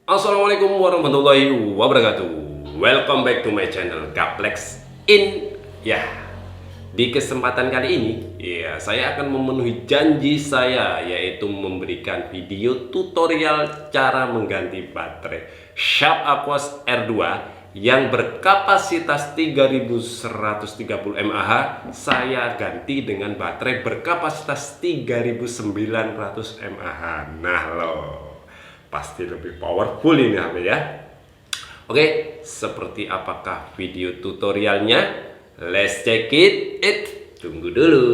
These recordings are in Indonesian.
Assalamualaikum warahmatullahi wabarakatuh. Welcome back to my channel Gaplex in. Ya, di kesempatan kali ini ya saya akan memenuhi janji saya, yaitu memberikan video tutorial cara mengganti baterai Sharp Aquos R2 yang berkapasitas 3130 mAh. Saya ganti dengan baterai berkapasitas 3900 mAh. Nah loh, pasti lebih powerful ini HP ya. Oke, seperti apakah video tutorialnya? Let's check it. Tunggu dulu.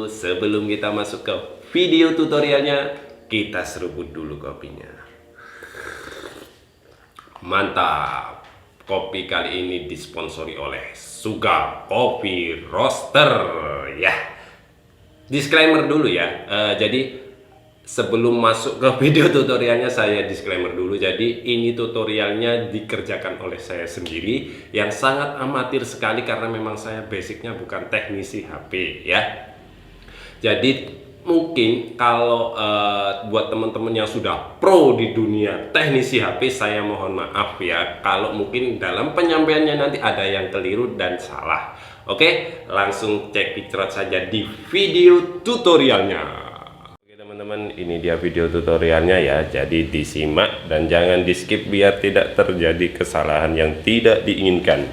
Sebelum kita masuk ke video tutorialnya, kita seruput dulu kopinya. Mantap. Kopi kali ini disponsori oleh Suga Coffee Roaster ya. Disclaimer dulu ya. Jadi sebelum masuk ke video tutorialnya, saya disclaimer dulu. Jadi ini tutorialnya dikerjakan oleh saya sendiri yang sangat amatir sekali, karena memang saya basicnya bukan teknisi HP ya. Jadi mungkin kalau buat teman-teman yang sudah pro di dunia teknisi HP, saya mohon maaf ya kalau mungkin dalam penyampaiannya nanti ada yang keliru dan salah. Oke, langsung cek picture saja di video tutorialnya. Teman-teman, ini dia video tutorialnya ya, jadi disimak dan jangan di skip biar tidak terjadi kesalahan yang tidak diinginkan.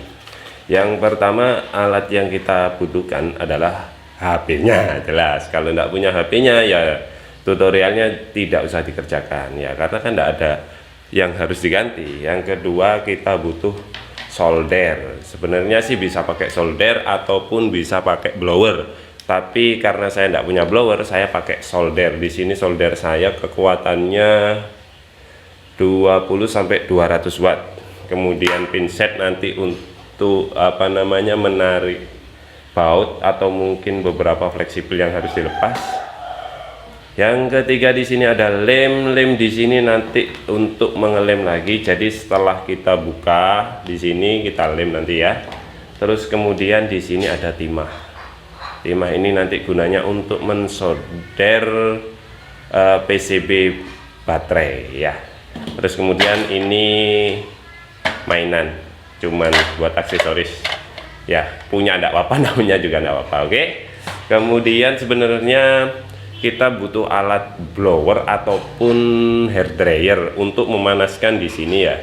Yang pertama, alat yang kita butuhkan adalah HP-nya. Jelas, kalau tidak punya HP-nya ya tutorialnya tidak usah dikerjakan ya, karena kan tidak ada yang harus diganti. Yang kedua, kita butuh solder. Sebenarnya sih bisa pakai solder ataupun bisa pakai blower, tapi karena saya tidak punya blower, saya pakai solder. Di sini solder saya kekuatannya 20 sampai 200 watt. Kemudian pinset nanti untuk menarik baut atau mungkin beberapa fleksibel yang harus dilepas. Yang ketiga, di sini ada lem. Lem di sini nanti untuk mengelem lagi. Jadi setelah kita buka di sini kita lem nanti ya. Terus kemudian di sini ada timah. Timah ini nanti gunanya untuk mensolder PCB baterai ya. Terus kemudian ini mainan, cuman buat aksesoris ya, punya enggak apa-apa, namanya juga enggak apa-apa. Oke. Kemudian sebenarnya kita butuh alat blower ataupun hair dryer untuk memanaskan di sini ya.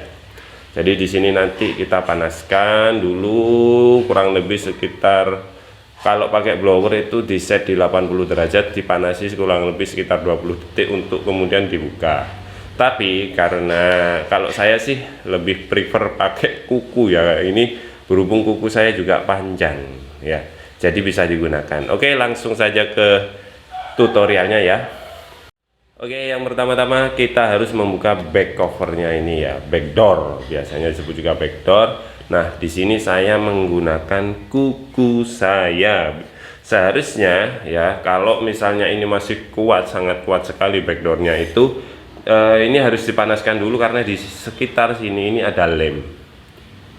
Jadi di sini nanti kita panaskan dulu kurang lebih sekitar, kalau pakai blower itu di set di 80 derajat, dipanasi kurang lebih sekitar 20 detik untuk kemudian dibuka. Tapi karena kalau saya sih lebih prefer pakai kuku ya, ini berhubung kuku saya juga panjang ya, jadi bisa digunakan. Oke, langsung saja ke tutorialnya ya. Oke, yang pertama-tama kita harus membuka back covernya ini ya, back door, biasanya disebut juga back door. Nah, di sini saya menggunakan kuku saya. Seharusnya ya, kalau misalnya ini masih kuat, sangat kuat sekali backdoornya itu, ini harus dipanaskan dulu karena di sekitar sini ini ada lem.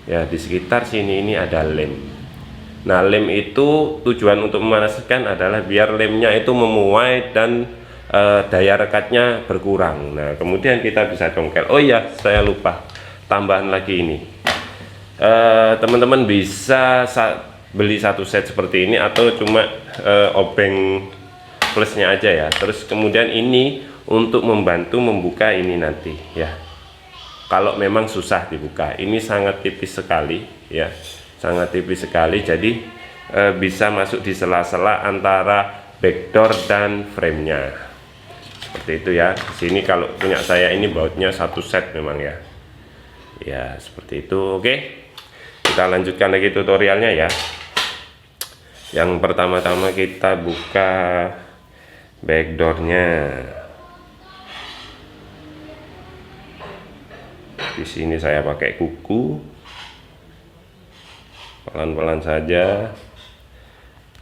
Ya, di sekitar sini ini ada lem. Nah, lem itu tujuan untuk memanaskan adalah biar lemnya itu memuai dan daya rekatnya berkurang. Nah, kemudian kita bisa congkel. Oh iya, saya lupa tambahan lagi ini. Teman-teman bisa beli satu set seperti ini atau cuma obeng plusnya aja ya. Terus kemudian ini untuk membantu membuka ini nanti ya. Kalau memang susah dibuka, ini sangat tipis sekali ya, sangat tipis sekali. Jadi bisa masuk di sela-sela antara backdoor dan framenya. Seperti itu ya. Di sini kalau punya saya ini bautnya satu set memang ya. Ya, seperti itu. Oke. Kita lanjutkan lagi tutorialnya ya. Yang pertama-tama kita buka backdoornya. Di sini saya pakai kuku. Pelan-pelan saja.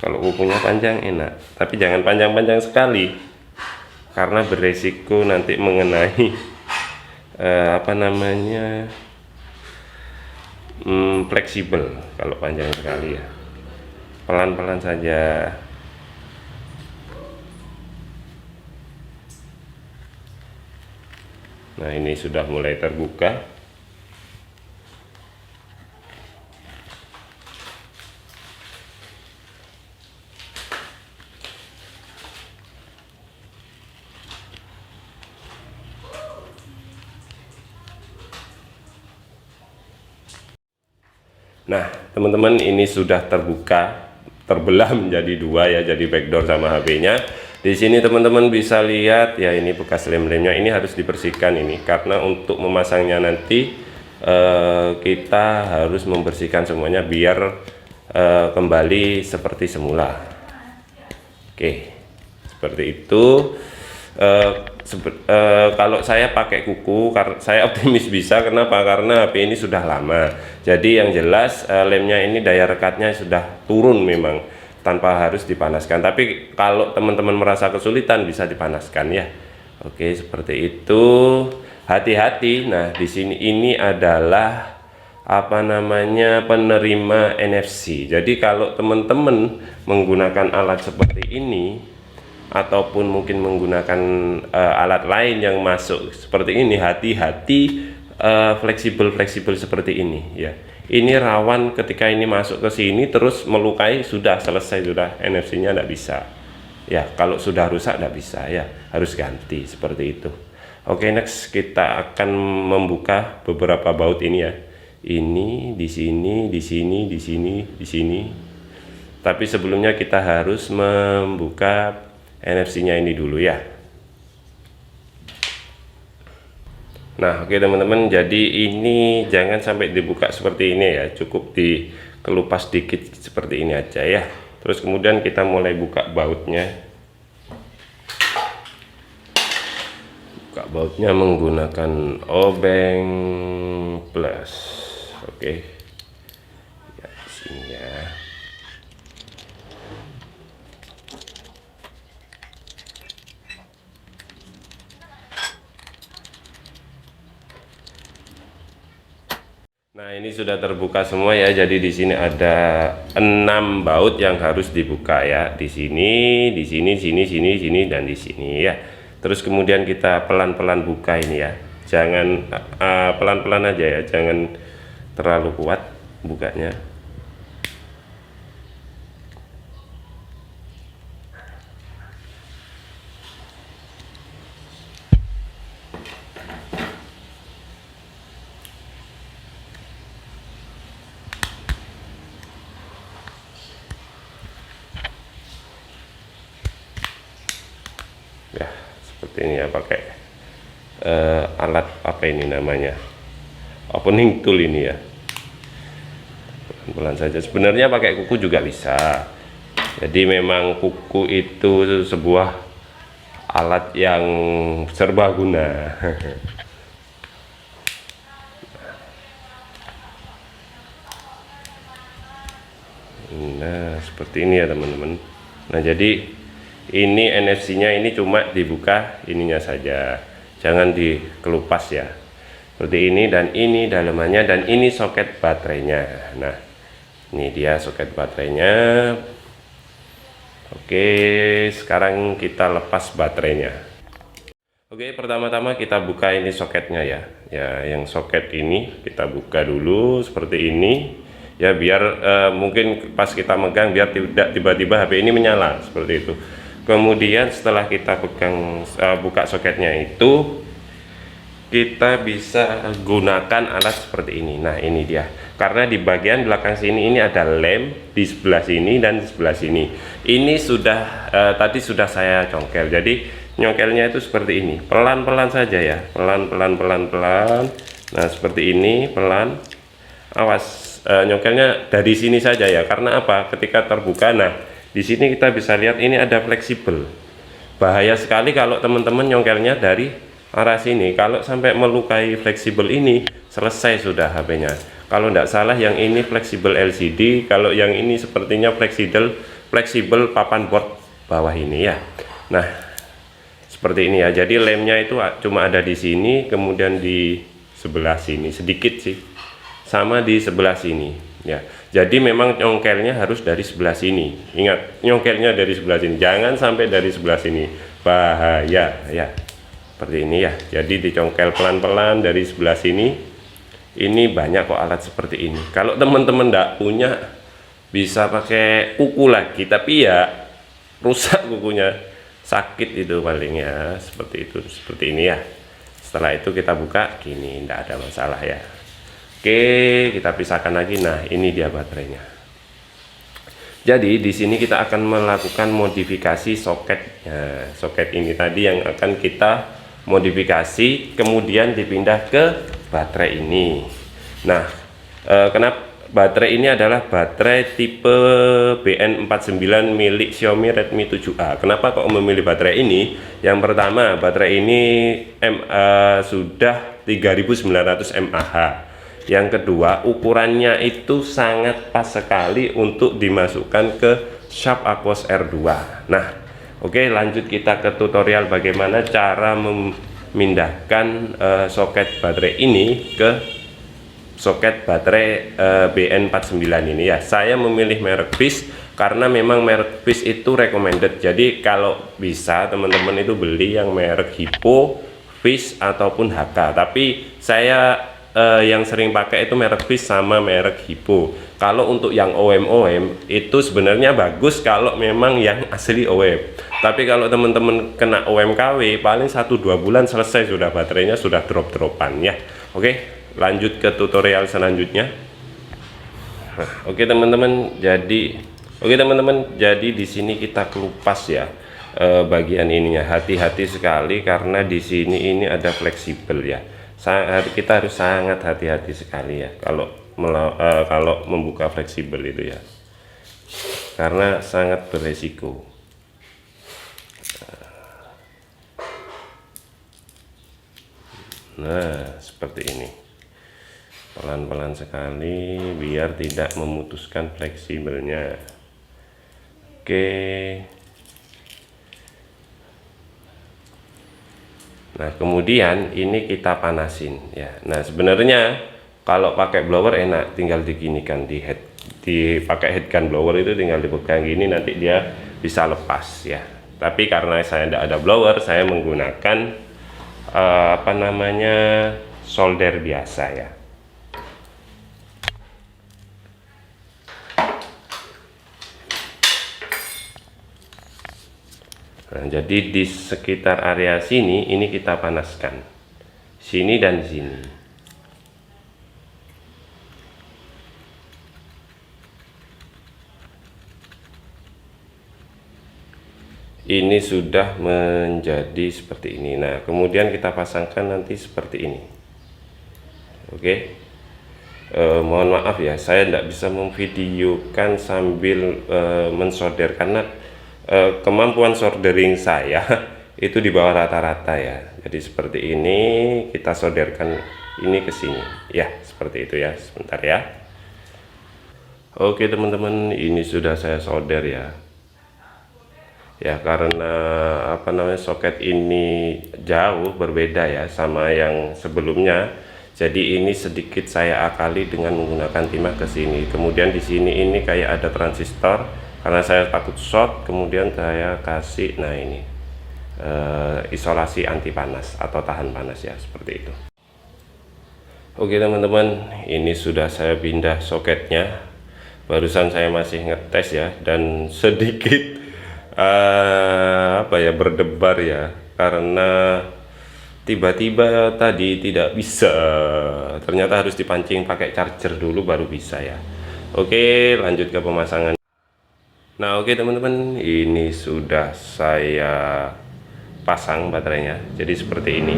Kalau kukunya panjang enak, tapi jangan panjang-panjang sekali, karena beresiko nanti mengenai fleksibel kalau panjang sekali ya. Pelan-pelan saja. Nah, ini sudah mulai terbuka. Nah, teman-teman, ini sudah terbuka, terbelah menjadi dua ya, jadi backdoor sama HB-nya. Di sini teman-teman bisa lihat ya, ini bekas lem-lemnya. Ini harus dibersihkan ini, karena untuk memasangnya nanti kita harus membersihkan semuanya biar kembali seperti semula. Oke, seperti itu. Kalau saya pakai kuku, saya optimis bisa. Kenapa? Karena HP ini sudah lama, jadi yang jelas lemnya ini daya rekatnya sudah turun memang tanpa harus dipanaskan. Tapi kalau teman-teman merasa kesulitan bisa dipanaskan ya. Oke, seperti itu. Hati-hati. Nah, di sini ini adalah apa namanya, penerima NFC. Jadi kalau teman-teman menggunakan alat seperti ini ataupun mungkin menggunakan alat lain yang masuk seperti ini, hati-hati fleksibel seperti ini ya. Ini rawan ketika ini masuk ke sini terus melukai, sudah selesai, sudah NFC-nya tidak bisa ya. Kalau sudah rusak tidak bisa ya, harus ganti seperti itu. Oke, next kita akan membuka beberapa baut ini ya. Ini di sini, di sini, di sini, di sini. Tapi sebelumnya kita harus membuka NFC-nya ini dulu ya. Nah, oke teman-teman, jadi ini jangan sampai dibuka seperti ini ya, cukup dikelupas dikit seperti ini aja ya. Terus kemudian kita mulai buka bautnya. Buka bautnya menggunakan obeng plus. Oke. Ya, di sini ya. Nah, ini sudah terbuka semua ya. Jadi di sini ada 6 baut yang harus dibuka ya. Di sini, di sini, sini, dan di sini ya. Terus kemudian kita pelan-pelan buka ini ya. Jangan pelan-pelan aja ya, jangan terlalu kuat bukanya. Ya, seperti ini ya, pakai alat apa ini namanya, opening tool ini ya. Pelan-pelan saja, sebenarnya pakai kuku juga bisa. Jadi memang kuku itu sebuah alat yang serbaguna. Nah, seperti ini ya teman-teman. Nah, jadi ini NFC-nya ini cuma dibuka ininya saja, jangan dikelupas ya. Seperti ini, dan ini dalemannya, dan ini soket baterainya. Nah, ini dia soket baterainya. Oke, sekarang kita lepas baterainya. Oke, pertama-tama kita buka ini soketnya ya. Ya, yang soket ini kita buka dulu seperti ini. Ya, biar mungkin pas kita megang biar tidak tiba-tiba HP ini menyala seperti itu. Kemudian setelah kita pegang buka soketnya itu, kita bisa gunakan alat seperti ini. Nah, ini dia. Karena di bagian belakang sini ini ada lem di sebelah sini dan di sebelah sini. Ini sudah tadi sudah saya congkel. Jadi nyongkelnya itu seperti ini. Pelan-pelan saja ya. Pelan-pelan. Nah, seperti ini, pelan. Awas nyongkelnya dari sini saja ya. Karena apa? Ketika terbuka, nah di sini kita bisa lihat ini ada fleksibel. Bahaya sekali kalau teman-teman nyongkelnya dari arah sini. Kalau sampai melukai fleksibel ini, selesai sudah HP-nya. Kalau tidak salah yang ini fleksibel LCD, kalau yang ini sepertinya fleksibel papan board bawah ini ya. Nah, seperti ini ya. Jadi lemnya itu cuma ada di sini, kemudian di sebelah sini sedikit sih, sama di sebelah sini ya. Jadi memang nyongkelnya harus dari sebelah sini. Ingat, nyongkelnya dari sebelah sini, jangan sampai dari sebelah sini, bahaya ya. seperti ini ya. Jadi dicongkel pelan-pelan dari sebelah sini. Ini banyak kok alat seperti ini. Kalau teman-teman enggak punya, bisa pakai kuku lagi, tapi ya rusak kukunya, sakit itu paling ya. Seperti itu, seperti ini ya. Setelah itu kita buka gini, enggak ada masalah ya. Oke, kita pisahkan lagi. Nah, ini dia baterainya. Jadi di sini kita akan melakukan modifikasi soketnya. Soket ini tadi yang akan kita modifikasi, kemudian dipindah ke baterai ini. Nah, kenapa baterai ini adalah baterai tipe BN49 milik Xiaomi Redmi 7A. Kenapa kok memilih baterai ini? Yang pertama, baterai ini sudah 3900 mAh. Yang kedua, ukurannya itu sangat pas sekali untuk dimasukkan ke Sharp Aquos R2. Nah, oke, lanjut kita ke tutorial bagaimana cara memindahkan soket baterai ini ke soket baterai BN49 ini ya. Saya memilih merek Fish karena memang merek Fish itu recommended. Jadi kalau bisa teman-teman itu beli yang merek Hippo, Fish ataupun HK. Tapi saya yang sering pakai itu merek Fish sama merek Hippo. Kalau untuk yang OEM itu sebenarnya bagus kalau memang yang asli OEM. Tapi kalau teman-teman kena OMKW paling 1-2 bulan selesai sudah, baterainya sudah drop-dropan ya. Oke, lanjut ke tutorial selanjutnya. Nah, oke teman-teman, jadi di sini kita kelupas ya bagian ininya. Hati-hati sekali karena di sini ini ada fleksibel ya. Kita harus sangat hati-hati sekali ya kalau membuka fleksibel itu ya, karena sangat beresiko. Nah, seperti ini, pelan-pelan sekali biar tidak memutuskan fleksibelnya. Oke. Nah, kemudian ini kita panasin ya. Nah, sebenarnya kalau pakai blower enak, tinggal diginikan, dipakai head gun blower itu tinggal dipegang gini, nanti dia bisa lepas ya. Tapi karena saya tidak ada blower, saya menggunakan solder biasa ya. Nah, jadi di sekitar area sini ini kita panaskan, sini dan sini. Ini sudah menjadi seperti ini. Nah, kemudian kita pasangkan nanti seperti ini. Oke. Mohon maaf ya, saya tidak bisa memvideokan sambil mensolder karena kemampuan soldering saya itu di bawah rata-rata ya. Jadi seperti ini kita solderkan ini ke sini ya, seperti itu ya. Sebentar ya. Oke teman-teman, ini sudah saya solder ya. Ya, karena soket ini jauh berbeda ya sama yang sebelumnya. Jadi ini sedikit saya akali dengan menggunakan timah ke sini. Kemudian di sini ini kayak ada transistor. Karena saya takut short, kemudian saya kasih, nah ini isolasi anti panas atau tahan panas ya, seperti itu. Oke teman-teman, ini sudah saya pindah soketnya. Barusan saya masih ngetes ya, dan sedikit berdebar ya, karena tiba-tiba tadi tidak bisa. Ternyata harus dipancing pakai charger dulu baru bisa ya. Oke, lanjut ke pemasangan. Nah, oke teman-teman, ini sudah saya pasang baterainya. Jadi seperti ini.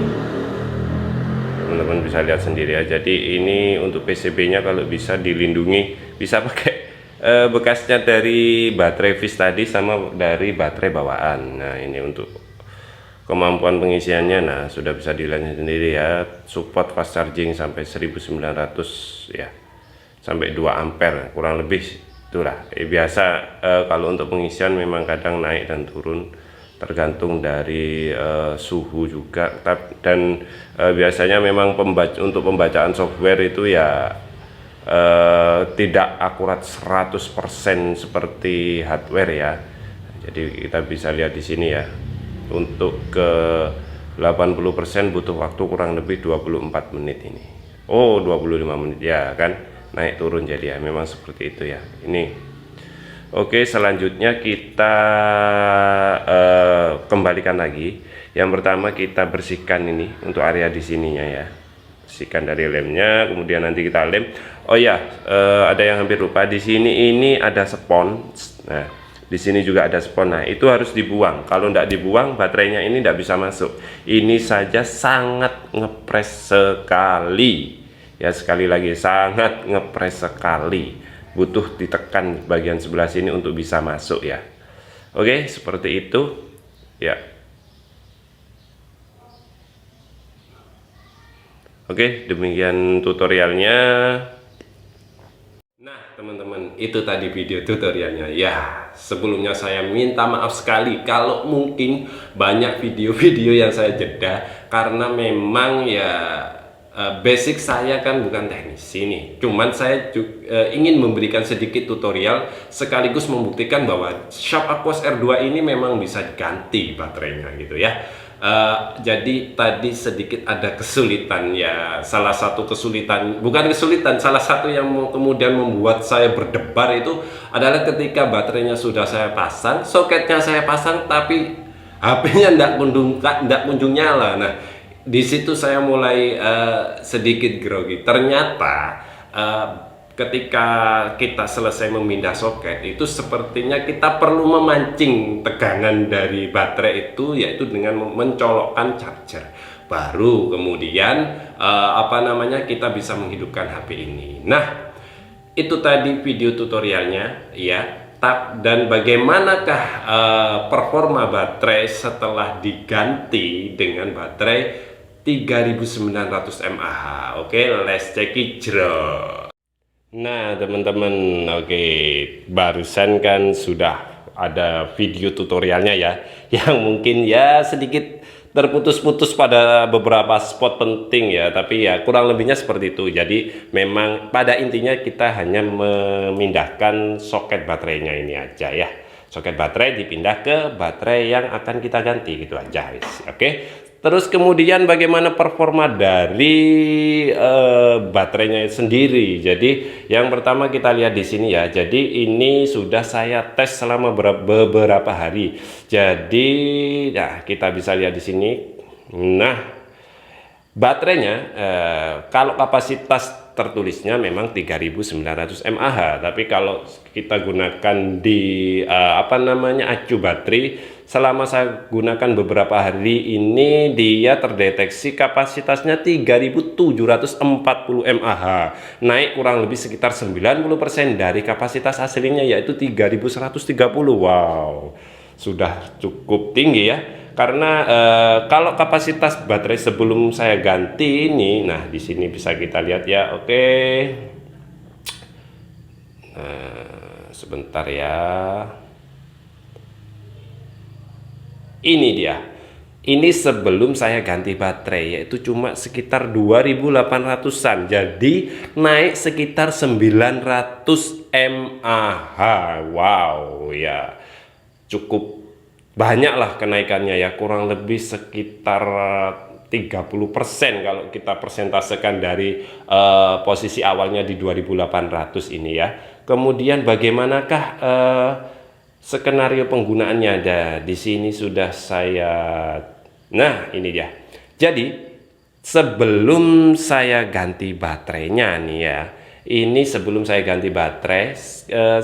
Teman-teman bisa lihat sendiri ya. Jadi ini untuk PCB-nya kalau bisa dilindungi, bisa pakai bekasnya dari baterai Fish tadi sama dari baterai bawaan. Nah, ini untuk kemampuan pengisiannya. Nah, sudah bisa dilihat sendiri ya. Support fast charging sampai 1900 ya. Sampai 2 ampere kurang lebih. Itulah biasa kalau untuk pengisian memang kadang naik dan turun tergantung dari suhu juga, dan biasanya memang untuk pembacaan software itu ya tidak akurat 100% seperti hardware ya. Jadi kita bisa lihat di sini ya, untuk ke 80% butuh waktu kurang lebih 24 menit ini. Oh, 25 menit ya kan, naik turun jadi ya, memang seperti itu ya. Ini oke, selanjutnya kita kembalikan lagi. Yang pertama kita bersihkan ini untuk area di sininya ya, bersihkan dari lemnya, kemudian nanti kita lem. Oh ya, ada yang hampir lupa, di sini ini ada spons. Nah, di sini juga ada spons. Nah, itu harus dibuang. Kalau tidak dibuang, baterainya ini tidak bisa masuk. Ini saja sangat ngepres sekali. Ya, sekali lagi sangat ngepres sekali. Butuh ditekan bagian sebelah sini untuk bisa masuk ya. Oke, seperti itu. Ya. Oke, demikian tutorialnya. Nah, teman-teman, itu tadi video tutorialnya. Ya, sebelumnya saya minta maaf sekali kalau mungkin banyak video-video yang saya jeda karena memang ya basic saya kan bukan teknisi nih. Cuman saya ingin memberikan sedikit tutorial sekaligus membuktikan bahwa Sharp Aquos R2 ini memang bisa diganti baterainya gitu ya. Jadi tadi sedikit ada kesulitan ya. Salah satu kesulitan, bukan kesulitan, salah satu yang kemudian membuat saya berdebar itu adalah ketika baterainya sudah saya pasang, soketnya saya pasang, tapi HP-nya tidak kunjung nyala. Nah, di situ saya mulai sedikit grogi. Ternyata ketika kita selesai memindah soket itu sepertinya kita perlu memancing tegangan dari baterai itu, yaitu dengan mencolokkan charger. Baru kemudian kita bisa menghidupkan HP ini. Nah, itu tadi video tutorialnya ya. Dan bagaimanakah performa baterai setelah diganti dengan baterai 3900 mAh. Oke, let's check it out. Nah, teman-teman, oke, barusan kan sudah ada video tutorialnya ya, yang mungkin ya sedikit terputus-putus pada beberapa spot penting ya, tapi ya kurang lebihnya seperti itu. Jadi memang pada intinya kita hanya memindahkan soket baterainya ini aja ya. Soket baterai dipindah ke baterai yang akan kita ganti gitu aja. Oke. Terus kemudian bagaimana performa dari baterainya sendiri. Jadi yang pertama kita lihat di sini ya. Jadi ini sudah saya tes selama beberapa hari. Jadi ya kita bisa lihat di sini. Nah, baterainya kalau kapasitas tertulisnya memang 3900 mAh, tapi kalau kita gunakan di acu baterai, selama saya gunakan beberapa hari ini dia terdeteksi kapasitasnya 3740 mAh, naik kurang lebih sekitar 90% dari kapasitas aslinya yaitu 3130. Wow, sudah cukup tinggi ya. Karena kalau kapasitas baterai sebelum saya ganti ini, nah di sini bisa kita lihat ya. Oke, nah sebentar ya. Ini dia. Ini sebelum saya ganti baterai, yaitu cuma sekitar 2800-an. Jadi naik sekitar 900 mAh. Wow ya, cukup banyak lah kenaikannya ya, kurang lebih sekitar 30% kalau kita persentasekan dari posisi awalnya di 2800 ini ya. Kemudian bagaimanakah skenario penggunaannya? Di sini sudah saya, nah ini dia. Jadi sebelum saya ganti baterainya nih ya, ini sebelum saya ganti baterai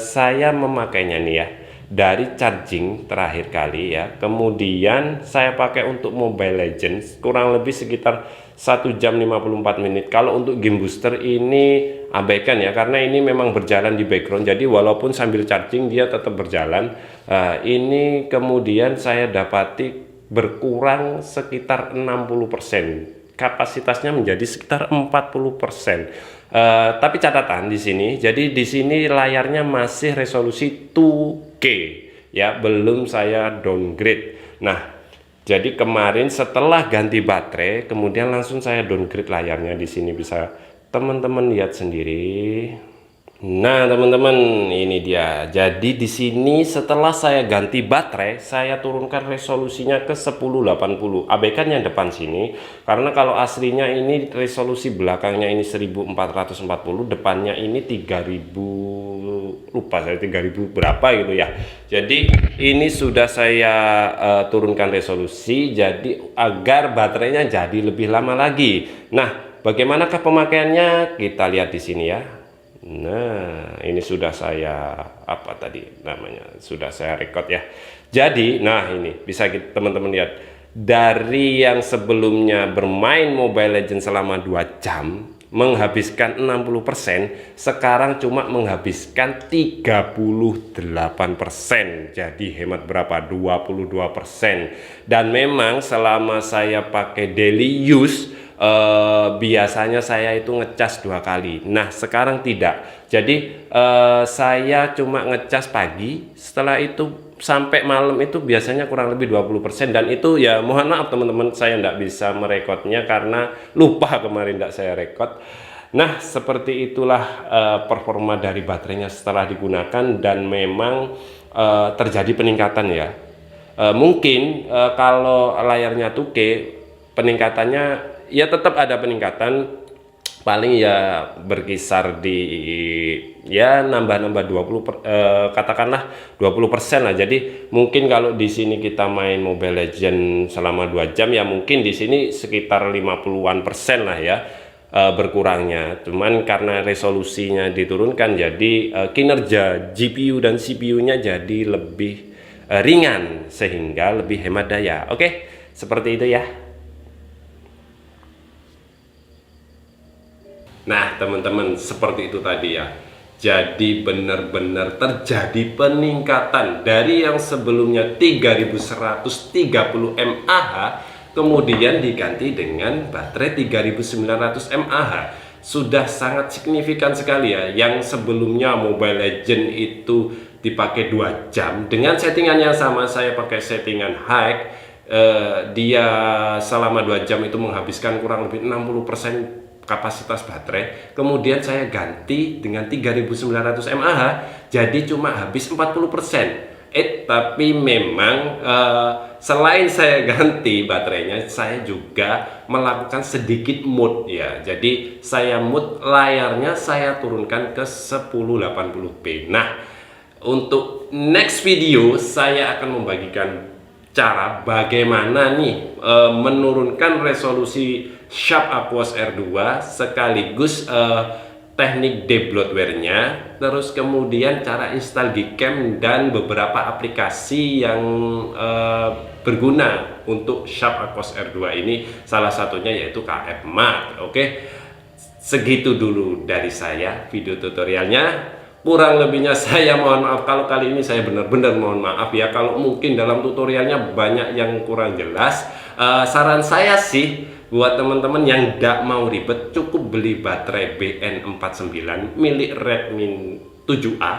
saya memakainya nih ya dari charging terakhir kali ya, kemudian saya pakai untuk Mobile Legends kurang lebih sekitar 1 jam 54 menit. Kalau untuk game booster ini abaikan ya, karena ini memang berjalan di background, jadi walaupun sambil charging dia tetap berjalan. Ini kemudian saya dapati berkurang sekitar 60%, kapasitasnya menjadi sekitar 40%. Tapi catatan di sini, jadi di sini layarnya masih resolusi 2K ya, belum saya downgrade. Nah, jadi kemarin setelah ganti baterai, kemudian langsung saya downgrade layarnya. Di sini bisa teman-teman lihat sendiri. Nah, teman-teman, ini dia. Jadi di sini setelah saya ganti baterai, saya turunkan resolusinya ke 1080. Abaikan yang depan sini, karena kalau aslinya ini resolusi belakangnya ini 1440, depannya ini 3000, lupa saya 3000 berapa gitu ya. Jadi ini sudah saya turunkan resolusi jadi agar baterainya jadi lebih lama lagi. Nah, bagaimanakah pemakaiannya? Kita lihat di sini ya. Nah, ini sudah saya apa tadi namanya? Sudah saya record ya. Jadi, nah ini bisa teman-teman lihat dari yang sebelumnya bermain Mobile Legends selama 2 jam menghabiskan 60%, sekarang cuma menghabiskan 38%. Jadi hemat berapa? 22%. Dan memang selama saya pakai daily use biasanya saya itu ngecas 2 kali. Nah, sekarang tidak. Jadi saya cuma ngecas pagi, setelah itu sampai malam itu biasanya kurang lebih 20%. Dan itu ya mohon maaf teman-teman, saya tidak bisa merekodnya karena lupa kemarin tidak saya rekod. Nah, seperti itulah performa dari baterainya setelah digunakan, dan memang terjadi peningkatan ya. Mungkin kalau layarnya 2K peningkatannya ya tetap ada peningkatan, paling ya berkisar di ya nambah-nambah 20 katakanlah 20% lah. Jadi mungkin kalau di sini kita main Mobile Legends selama 2 jam ya mungkin di sini sekitar 50-an% lah ya berkurangnya. Cuman karena resolusinya diturunkan jadi kinerja GPU dan CPU-nya jadi lebih ringan sehingga lebih hemat daya. Oke, seperti itu ya. Nah, teman-teman, seperti itu tadi ya. Jadi benar-benar terjadi peningkatan dari yang sebelumnya 3130 mAh kemudian diganti dengan baterai 3900 mAh. Sudah sangat signifikan sekali ya. Yang sebelumnya Mobile Legends itu dipakai 2 jam dengan settingan yang sama, saya pakai settingan high. Dia selama 2 jam itu menghabiskan kurang lebih 60% kapasitas baterai, kemudian saya ganti dengan 3900 mAh jadi cuma habis 40%. Tapi memang selain saya ganti baterainya, saya juga melakukan sedikit mood ya. Jadi saya mood layarnya saya turunkan ke 1080p. Nah, untuk next video saya akan membagikan cara bagaimana nih menurunkan resolusi Sharp Aquos R2 sekaligus teknik debloatware-nya, terus kemudian cara install Gcam dan beberapa aplikasi yang berguna untuk Sharp Aquos R2 ini, salah satunya yaitu KF Mart. Oke, segitu dulu dari saya video tutorialnya. Kurang lebihnya saya mohon maaf. Kalau kali ini saya benar-benar mohon maaf ya kalau mungkin dalam tutorialnya banyak yang kurang jelas. Saran saya sih buat teman-teman yang tidak mau ribet, cukup beli baterai BN49 milik Redmi 7A,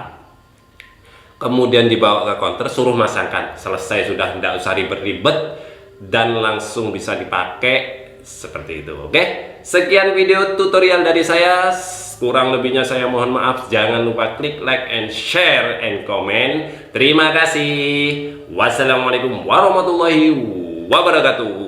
kemudian dibawa ke counter, suruh masangkan, selesai sudah, tidak usah ribet-ribet dan langsung bisa dipakai seperti itu. Oke, sekian video tutorial dari saya. Kurang lebihnya saya mohon maaf. Jangan lupa klik like and share and comment. Terima kasih. Wassalamualaikum warahmatullahi wabarakatuh.